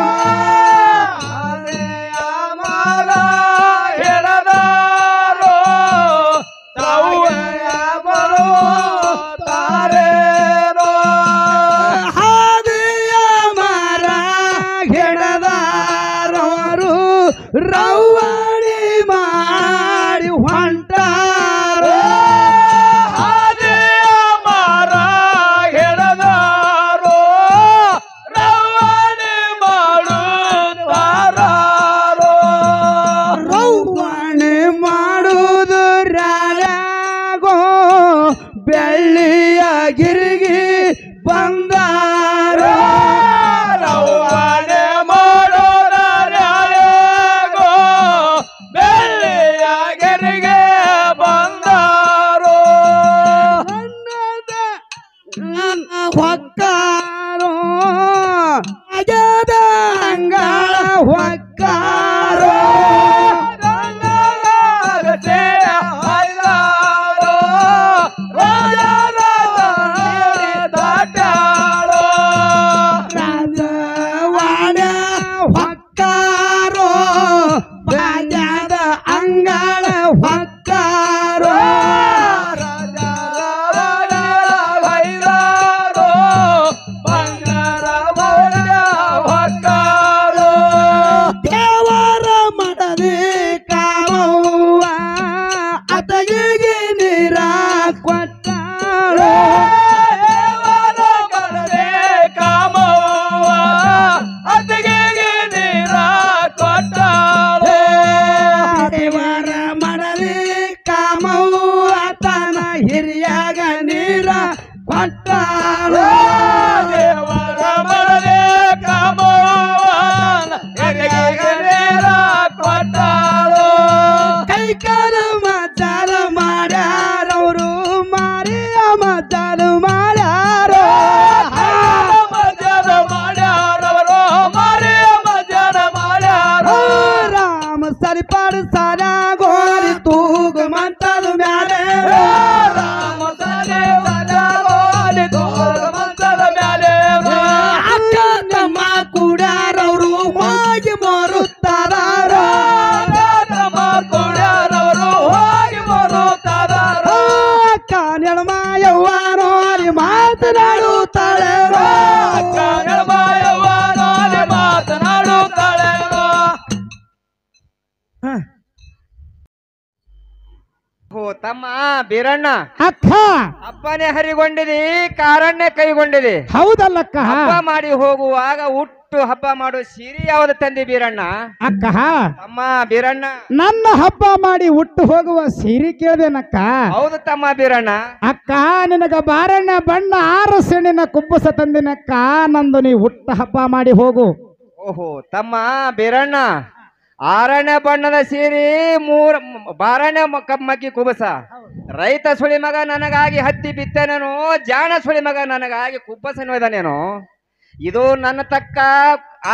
ಹಾದಿಯ ಮರ ಹಿಡಿದಾರೋ ತಾವಯ್ಯ ಬರುತ್ತಾರೇನೋ, ಹಾದಿಯ ಮರ ಹಿಡಿದಾರೋರು ರೌವಣಿ ಮಾಡಿ ಹೊಂಟಾರೋ, ಹಾದಿಯ ಮರ ಹಿಡಿದಾರೋ ರೌವಣಿ ಮಾಡುತ್ತಾರೋ, ರೌವಣಿ ಮಾಡುವುದು ರಾಯಾಗೋ ಬೆಳ್ಳಿಯ ಗಿರಿಗಿ ಬಂದಾರೋ, ರೌವಣಿ ಮಾಡೋದ ರಾಯಾಗೋ ಬೆಳ್ಳಿಯ ಗಿರಿಗೆ ಬಂದಾರೋ, ಹೊಕ್ಕಾರೋ ಅಜದ ಅಂಗಳ ಹೊಕ್ಕಾರೋ, ರಾಜವಾಡ ಹೊಕ್ಕಾರೋ ಬಾಜದ ಅಂಗಳ ಹೊಕ್ಕಾರೋ, ದೇವರ ಮಡದಿ ಕಾಮವ್ವ ಅತಗಿಗೆ ನೀರ ಕೊಟ್ಟಾಳೋ, ದೇವರ ಮಡದಿ ಕಾಮವ್ವ ಅತಗಿಗೆ ನೀರ ಕೊಟ್ಟಾಳೋ, ದೇವರ ಮಡದಿ ಕಾಮವ್ವ ತನ ಹಿರಿಯಾಗ ನೀರ ಕೊಟ್ಟಾಳೋ, ದೇವರ ಮಡದಿ ಕಾಮವ್ವ ಹಿರಿಯಾಗ ನೀರ ಕೊಟ್ಟಾಳೋ, ಕೈ ಕಾಲ ಮಚಾರ ಮಾಡ್ಯಾರವರು ಮಾರಿಯ ಮಚಾರ ಮಾಡ್ಯಾರೋ, ಮಚಾರ ಮಾಡ್ಯಾರವರು ಮಾರಿಯ ಮಚಾರ ಮಾಡ್ಯಾರೋ, ರಾಮ ಸರಿಪಾಡು ಸಾಲ ಗೋರಿ ತೂಗ ಮಂತದ ಮ್ಯಾಲೆ, ರಾಮ ಸರಿ ಸಾಲ ಗೋರಿ ತೂಗ ಮಂತದ ಮ್ಯಾಲೆ, ಅಕ್ಕ ತಮ್ಮ ಕೂಡ್ಯಾರವರು ಹೋಗಿ ಮರುತ್ತಾರೋ, ತಮ್ಮ ಕೂಡ್ಯಾರವರು ಹೋಗಿ ಮರುತ್ತಾರೋ, ಅಕ್ಕ ನೆಳಮಾಯವ್ವನೋ ಮಾತನಾಡುತ್ತಾಳೆ, ಅಕ್ಕ ನೆಳಮಾಯವ್ವನೋ ಮಾತನಾಡುತ್ತಾಳೆ. ಓ ತಮ್ಮ ಬೀರಣ್ಣ, ಅಕ್ಕ ಹಬ್ಬನೇ ಹರಿಗೊಂಡಿದಿ, ಕಾರಣ್ಯ ಕೈಗೊಂಡಿದಿ. ಹೌದಲ್ಲಕ್ಕ. ಹಬ್ಬ ಮಾಡಿ ಹೋಗುವಾಗ ಹುಟ್ಟು ಹಬ್ಬ ಮಾಡೋ ಸೀರೆ ಯಾವ್ದು ತಂದಿ ಬೀರಣ್ಣ? ಅಕ್ಕ ತಮ್ಮ ಬೀರಣ್ಣ, ನನ್ನ ಹಬ್ಬ ಮಾಡಿ ಹುಟ್ಟು ಹೋಗುವ ಸೀರೆ ಕೇಳ್ದೇನಕ್ಕ. ಹೌದು ತಮ್ಮ ಬೀರಣ್ಣ. ಅಕ್ಕ ನಿನಗ ಬಾರಣ್ಣ ಬಣ್ಣ 6 ಸೆಣ್ಣಿನ ಕುಬ್ಬಸ ತಂದಿನಕ್ಕ, ನಂದು ನೀ ಹುಟ್ಟ ಹಬ್ಬ ಮಾಡಿ ಹೋಗು. ಓಹೋ ತಮ್ಮ ಬೀರಣ್ಣ, 6ನೇ ಬಣ್ಣದ ಸೀರೆ, 12ನೇ ಮಗ್ಗಿ ಕುಬಸ. ರೈತ ಸುಳಿ ಮಗ ನನಗಾಗಿ ಹತ್ತಿ ಬಿತ್ತನೇನೋ, ಜಾಣ ಸುಳಿ ಮಗ ನನಗಾಗಿ ಕುಬ್ಬಸ ನೋಯ್ದನೇನೋ. ಇದು ನನ್ನ ತಕ್ಕ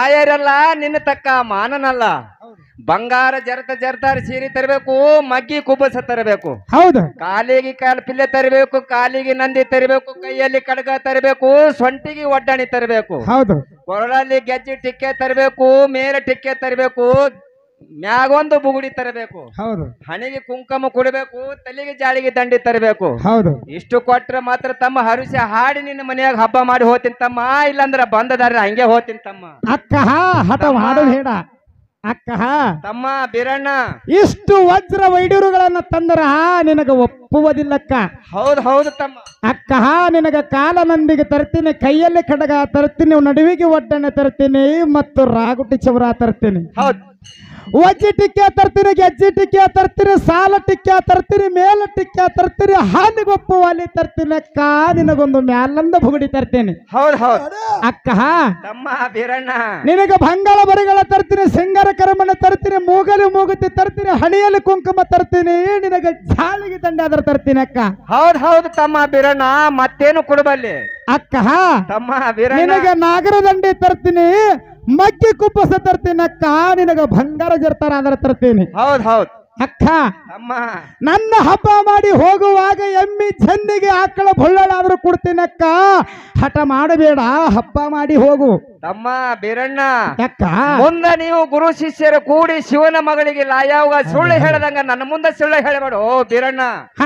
ಆಯರಲ್ಲ, ನಿನ್ನ ತಕ್ಕ ಮಾನನಲ್ಲ. ಬಂಗಾರ ಜರತಾರ ಸೀರೆ ತರಬೇಕು, ಮಗ್ಗಿ ಕುಬ್ಬಸ ತರಬೇಕು. ಹೌದು. ಕಾಲಿಗೆ ಪಿಲ್ಲೆ ತರಬೇಕು, ಕಾಲಿಗೆ ನಂದಿ ತರಬೇಕು, ಕೈಯಲ್ಲಿ ಕಡಗ ತರಬೇಕು, ಸೊಂಟಿಗೆ ಒಡ್ಡಣಿ ತರಬೇಕು. ಹೌದು. ಕೊರಳಲ್ಲಿ ಗೆಜ್ಜೆ ಟಿಕ್ಕೆ ತರಬೇಕು, ಮೇಲೆ ಟಿಕ್ಕೆ ತರಬೇಕು, ಮ್ಯಾಗೊಂದು ಬುಗುಡಿ ತರಬೇಕು, ಹೌದು ಹಣೆಗೆ ಕುಂಕುಮ ಕೊಡಬೇಕು, ತಲೆಗೆ ಜಾಳಿಗೆ ದಂಡಿ ತರಬೇಕು. ಹೌದು ಇಷ್ಟು ಕೊಟ್ರೆ ಮಾತ್ರ ತಮ್ಮ ಹರುಷ ಹಾಡಿ ನಿನ್ನ ಮನೆಯಾಗ ಹಬ್ಬ ಮಾಡಿ ಹೋಗ್ತೀನಿ ತಮ್ಮ, ಇಲ್ಲಾಂದ್ರ ಬಂದದಾರ ಹಂಗೆ ಹೋಗ್ತೀನಿ ತಮ್ಮ. ಅಕ್ಕ ಹಠ ಮಾಡು ಬೇಡ ಅಕ್ಕ. ತಮ್ಮ ಬೀರಣ್ಣ ಇಷ್ಟು ವಜ್ರ ವೈಡೂರುಗಳನ್ನ ತಂದರ ನಿನಗ ಒಪ್ಪುವುದಿಲ್ಲಕ್ಕ. ಹೌದು ಹೌದು ತಮ್ಮ. ಅಕ್ಕ ನಿನಗ ಕಾಲ ನಂದಿಗೆ ತರ್ತೀನಿ, ಕೈಯಲ್ಲಿ ಖಡ್ಗ ತರ್ತೀನಿ, ನಡುವಿಗೆ ಒಡ್ಡನೆ ತರ್ತೀನಿ, ಮತ್ತು ರಾಗುಟಿ ಚವರ ತರ್ತೀನಿ. ಹೌದು. ವಜ್ಜಿ ಟಿಕ್ಕೆ ತರ್ತೀನಿ, ಗೆಜ್ಜಿ ಟಿಕ್ಕೆ ತರ್ತೀನಿ, ಸಾಲ ಟಿಕ್ಕೆ ತರ್ತೀನಿ, ಮೇಲ ಟಿಕ್ಕೆ ತರ್ತೀನಿ, ಹಾನಿಗೊಪ್ಪು ವಾಲಿ ತರ್ತೀನಿ ಅಕ್ಕ. ನಿನಗೊಂದು ಮ್ಯಾಲಂದ ಬುಗುಡಿ ತರ್ತೀನಿ. ಹೌದು ಹೌದು ಅಕ್ಕ. ತಮ್ಮ ಬೀರಣ್ಣ ನಿನಗ ಬಂಗಾಳ ಬರಿಗಳ ತರ್ತೀನಿ, ಸಿಂಗಾರ ಕರಮಣ್ಣ ತರ್ತೀನಿ, ಮೂಗಲಿ ಮೂಗುತಿ ತರ್ತೀನಿ, ಹಣಿಯಲ್ಲಿ ಕುಂಕುಮ ತರ್ತೀನಿ, ನಿನಗ ಜಾಳಿಗೆ ದಂಡೆ ಆದ್ರ ತರ್ತೀನಿ ಅಕ್ಕ. ಹೌದು ಹೌದು ತಮ್ಮ ಬೀರಣ್ಣ, ಮತ್ತೇನು ಕೊಡಬಲ್ಲಿ ಅಕ್ಕ. ತಮ್ಮ ಬೀರಣ್ಣ ನಿನಗ ನಾಗರ ದಂಡೆ ತರ್ತೀನಿ, ಮಕ್ಕಿ ಕುಪ್ಪಸ ತರ್ತೀನಿ ಅಕ್ಕ. ನಿನಗ ಬಂಗಾರ ಜರ್ತಾರ ಆದ್ರ ತರ್ತೀನಿ. ಹೌದು ಹೌದು ಅಕ್ಕ. ತಮ್ಮ ನನ್ನ ಹಬ್ಬ ಮಾಡಿ ಹೋಗುವಾಗ ಎಮ್ಮಿ ಜನ್ನಿಗೆ ಆಕಳ ಬೊಳ್ಳಳಾದ್ರೂ ಕೊಡ್ತೀನಿ ಅಕ್ಕ. ಹಠ ಮಾಡಬೇಡ, ಹಬ್ಬ ಮಾಡಿ ಹೋಗು ತಮ್ಮ ಬೀರಣ್ಣ. ಅಕ್ಕ. ಮುಂದ ನೀವು ಗುರು ಶಿಷ್ಯರು ಕೂಡಿ ಶಿವನ ಮಗಳಿಗೆ ಲಾಯಾವಾಗ ಸುಳ್ಳು ಹೇಳದಂಗ ನನ್ನ ಮುಂದೆ ಸುಳ್ಳು ಹೇಳಬೇಡ ಓ ಬೀರಣ್ಣ. ಹ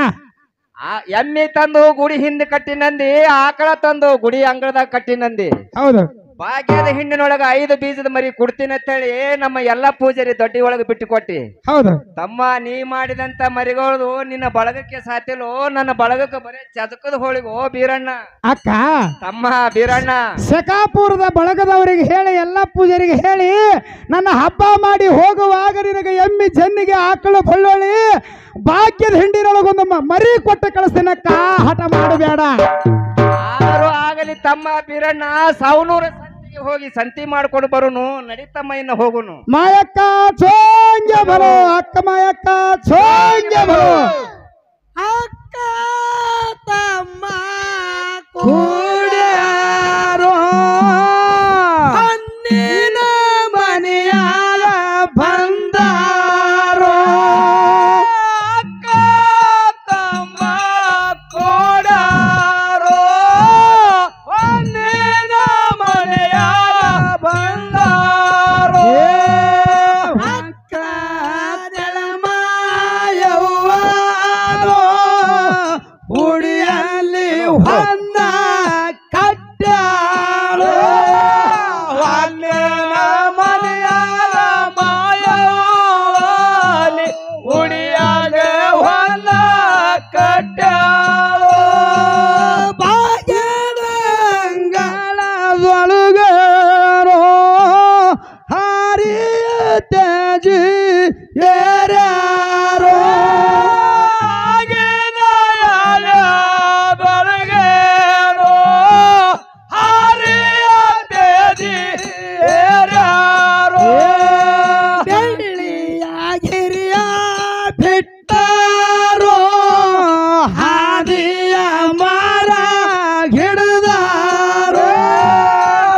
ಎಮ್ಮಿ ತಂದು ಗುಡಿ ಹಿಂದೆ ಕಟ್ಟಿನಂದಿ, ಆಕಳ ತಂದು ಗುಡಿ ಅಂಗಳದಾಗ ಕಟ್ಟಿನಂದಿ. ಹೌದು. ಭಾಗ್ಯದ ಹಿಂಡಿನೊಳಗ 5 ಬೀಜದ ಮರಿ ಕೊಡ್ತೀನಿ ಅಂತೇಳಿ ನಮ್ಮ ಎಲ್ಲಾ ಪೂಜಾರಿ ದೊಡ್ಡಿ ಒಳಗೆ ಬಿಟ್ಟು ಕೊಟ್ಟಿ. ಹೌದು. ತಮ್ಮ ನೀ ಮಾಡಿದಂತ ಮರಿಗಳು ನಿನ್ನ ಬಳಗಕ್ಕೆ ಸಾತಿಲ್ಲೋ, ನನ್ನ ಬಳಗಕ್ಕೆ ಬರೀ ಚದಕದ ಹೋಳಿಗೋ ಬೀರಣ್ಣ. ಅಕ್ಕ. ತಮ್ಮ ಬೀರಣ್ಣ ಶಕಾಪುರದ ಬಳಗದವರಿಗೆ ಹೇಳಿ, ಎಲ್ಲಾ ಪೂಜಾರಿಗೆ ಹೇಳಿ, ನನ್ನ ಹಬ್ಬ ಮಾಡಿ ಹೋಗುವಾಗ ನಿನಗೆ ಎಮ್ಮಿ ಜನ್ನಿಗೆ ಆಕಳು ಬಳ್ಳೊಳ್ಳಿ ಭಾಗ್ಯದ ಹಿಂಡಿನೊಳಗೊಂದು ಮರಿ ಕೊಟ್ಟು ಕಳಿಸ್ತೀನಕ್ಕ. ಹಠ ಮಾಡಬೇಡ. ಆದರೂ ಆಗಲಿ ತಮ್ಮ ಬೀರಣ್ಣ, ಸಾವನೂರ ಸಂತಿಗೆ ಹೋಗಿ ಸಂತಿ ಮಾಡ್ಕೊಂಡು ಬರುನು, ನಡೀತಮ್ಮ ಇನ್ನು ಹೋಗುನು. ಮಾಯಕ್ಕ ಚೋಂಗೆ ಬರೋ ಅಕ್ಕ, ಮಾಯಕ್ಕ ಚೋಂಗೆ ಬರೋ ಅಕ್ಕ ತಮ್ಮ ಕೂಡ್ಯಾರೋ ಹಣ್ಣಿನ ಮನೆಯಾಲ ಬಂದಾರೋ. ಅಕ್ಕ ತಮ್ಮ ಕೊಡಾರೋ ಹೊನ್ನಿನ ಮನೆಯ ಬಂದಾರೋ. ಅಕ್ಕ ನೆಲಮಾಯವ್ವಾರೋ ಉಡಿಯಲ್ಲಿ ಹೊನ್ನ ಕಟ್ಟಾರೋ. ಹೊನ್ನಿನ ಮನೆಯ ಮಾಯವಾಲಿ ಉಡಿಯಾಗ ಹೊನ್ನ ಕಟ್ಟಾರೋ. ಭಾಗ್ಯದಂಗಳದೊಳಗರೋ ಹಾರಿಯ ತೇಜಿ ಏರ್ಯಾರೋ. ಬೆಳ್ಳಿಯಾಗಿರಿಯ ಬಿಟ್ಟಾರೋ ಹಾದಿಯ ಮಾರ ಹಿಡಿದಾರೋ.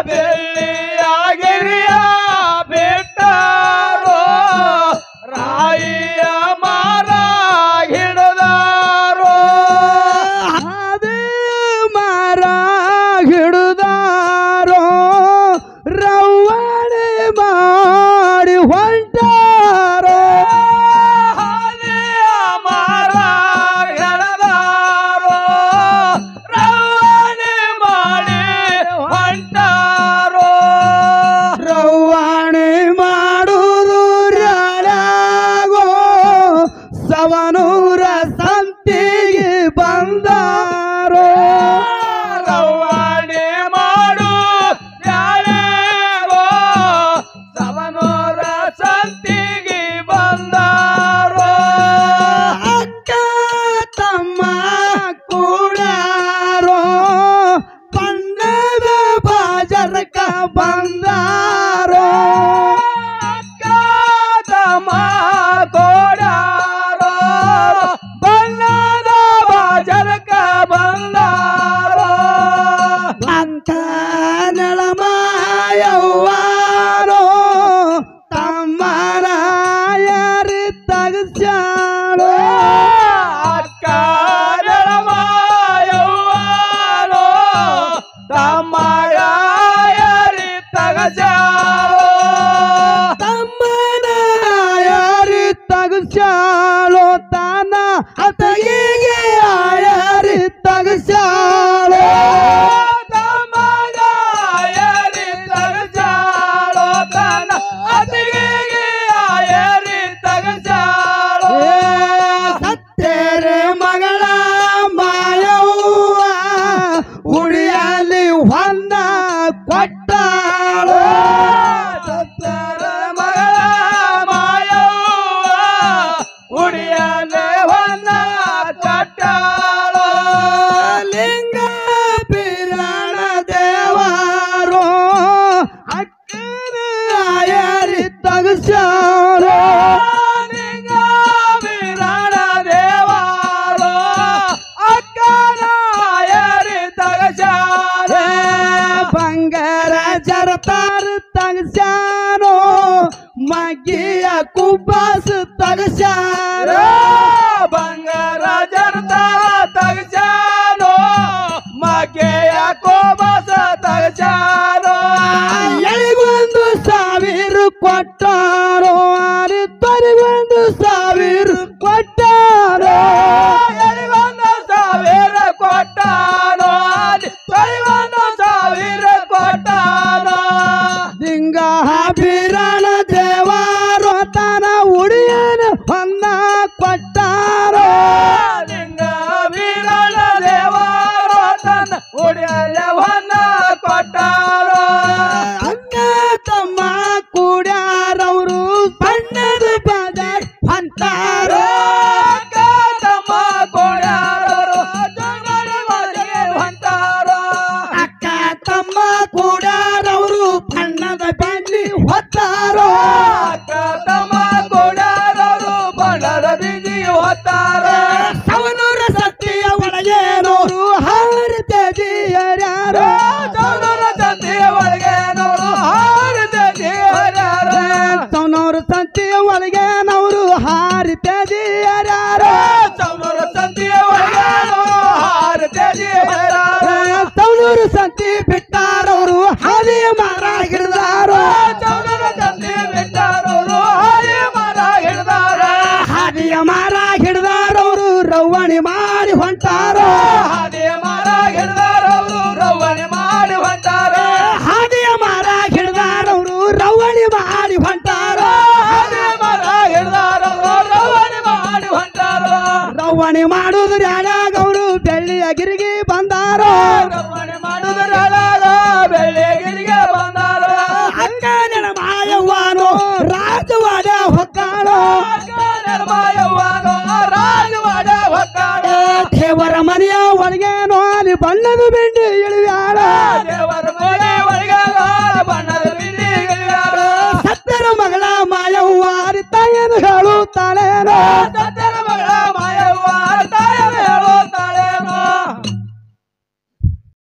ಬೆಳ್ಳಿಯಾಗಿರಿಯ ಬಿಟ್ಟಾರೋ ರಾಯಿಯ ಮಾರ ಹಿಡಿದಾರೋ. ಹಾದಿ ಮಾರ ಹಿಡಿದಾರೋ. ರವ್ವಾಣಿ ಮಾಡಿ ಹೊಂಟಾರೋ. ಹಾದಿಯ ಮಾರ ಹಿಡಿದಾರೋ ರವಾನೆ ಮಾಡಿ ಹೊಂಟಾರೋ. ರವ್ವಾಣಿ ಮಾಡುವುದು ರಾಳ್ಯಾಗೋ ಸವನೂರ ಸಂತಿಗೆ ಬಂದಾರೋ. ರವಾನೆ ಮಾಡು ಯಾಳೆಗೋ ಸವನೂರ ಸಂತಿಗೆ ಬಂದಾರೋ. ಅಕ್ಕ ತಮ್ಮ ಕೂಡಾರೋ ಬಣ್ಣದ ಬಾಜರಕ ಬಂದಾರೋ. ಅಕ್ಕ ತಮ್ಮ ಕೊಡಾರೋ ಬಣ್ಣದ ಬಾಜರಕ ಬಂದಾರೋ. ಅಕ್ಕ ನೆಲಮಾಯವ್ವಾರೋ ತಮ್ಮರಾಯರಿ ತಗಸ್ಯಾಳೋ. ಅಕ್ಕ ನೆಲಮಾಯವ್ವಾರೋ ತಮ್ಮರಾಯರಿ ತಗಸ್ಯಾಳೋ. ತಮ್ಮನ ತರ್ತಾರ ತಗಸ್ಯಾನೋ ಮಗ್ಗಿಯ ಕುಬ್ಬಾಸ ತಗಸ್ಯಾರ ಬಂಗಾರ ಜರ್ತಾರ ತಗಸಾನೋ ಮಗೆಯ ಕೋಬಸ ತಗಸಾನೋ ಎಳಿಗೊಂದು ಸಾವಿರ ಕೊಟ್ಟಾರೋ ಅರೆ ತೊರಿಗೊಂದು ಸಾವಿರ ಕೊಟ್ಟಾರೋ ಎಳಿಗೊಂದು ಸಾವಿರ ಕೊಟ್ಟಾನೋ ತೊಳಿಗೊಂದು ಸಾವಿರ ಕೊಟ್ಟಾನೋ ದಿಂಗ ಬೀರಣ ದೇವಾರೋ ತನ ಉಡಿಯನ ಹೊನ್ನ ಕೊಟ್ಟಾರೋ ಲಿಂಗ ವೀರಣ ದೇವಾರೋ ತನ್ನ ಉಡಿಯಲವನ್ನ ಕೊಟ್ಟಾರೋ ಅಣ್ಣ ತಮ್ಮ ಕೂಡ್ಯಾರವರು ಬಣ್ಣದ ಬದರ್ ಹೊಂಟಾರೋ ತಮ್ಮ ಕೊಡ್ಯಾರೋ ಜಗಡಿ ಮನೆಗೆ ಹೊಂಟಾರೋ ಅಕ್ಕ ತಮ್ಮ ಕೂಡ್ಯಾರವರು ಬಣ್ಣದ ಬೆಳ್ಳಿ ಹೊತ್ತಾರೋ ಅಕ್ಕ ತಮ್ಮ ಕೊಡ್ಯಾರವರು ಬಣ್ಣದ ಬಿಗಿ ಹೊತ್ತಾರೋ ಸವನೂರ ಸತ್ಯ ಒಳಗೇನೋರು ಹಾರತೆಜಿಯರ್ಯಾರೋ ಚೌಡರ ತಂದೆಯ ಒಳಗೆ ನೋಡು ಹಾರಿದೆ ಹರ್ಯಾರೋ ಸವನೂರ ಸತ್ಯ ಒಳಗೇನವರು ಹಾರತೆಜಿಯರ್ಯಾರೋ ಚೌಡರ ತಂದೆಯ ಒಳಗೆ ನೋಡು ಹಾರಿದೆ ಹರ್ಯಾರೋ ಸವನೂರು ಸಂತಿ ಬಿಟ್ಟಾರವರು ಹಾದಿಯ ಮಾರ ಹಿಡಿದಾರೋ ಚೌಡರ ತಂದೆ ಬಿಟ್ಟಾರವರು ಹಾಗೆ ಮರ ಹಿಡ್ದಾರ ಹಾದಿಯ ಮಾರ ಹಿಡಿದಾರವರು ರವ್ವಣಿ ಮಾಡಿ ಹೊಂಟಾರೋ ಹಾದಿಯ ಮರ ಹಿಡ್ದಾರವರು ರವಣೆ ಮಾಡಿ ಹೊಂಟಾರ ಹಾದಿಯ ಮಾರ ಹಿಡಿದಾರವರು ರವ್ವಣಿ ಮಾಡಿ ಹೊಂಟಾರೋ ಹಾದಿಯ ಮರ ಹಿಡ್ದಾರವರು ರವಣೆ ಮಾಡಿ ಹೊಂಟಾರ ರವ್ವಣಿ ಮಾಡುವುದು ಯಾಡಾಗವರು ಬೆಳ್ಳಿಯ ಗಿರಿಗೆ ಬಂದಾರೋ ರವಣೆ ಮಾಡುವುದರೊಳಗ ಬೆಳ್ಳಿಗಿರಿಗೆ ಬಂದಾರ ಅಂಗನ ಮಾಯವ್ವನು ರಾಜವಾಡ ಹೊಕ್ಕಾಳೋ ನಿರ್ಮಾಯವ್ವನು ರಾಜವಾಡ ಹೊಕ್ಕಾಡ ದೇವರ ಮನೆಯ ಒಳಗೇನೋ ಅಲ್ಲಿ ಬಣ್ಣದ ಬೆಂಡಿ ಇಳಿವ್ಯಾಳ ದೇವರ ಮನೆ ಒಳಗೆ ಬಣ್ಣದ ಬಿಲ್ಲಿ ಗಿಳಿಯಾರ ಸತ್ತರ ಮಗಳ ಮಾಯವ್ವ ತಾಯೇನು ಹೇಳುತ್ತಾಳೇನೋ ಸತ್ಯ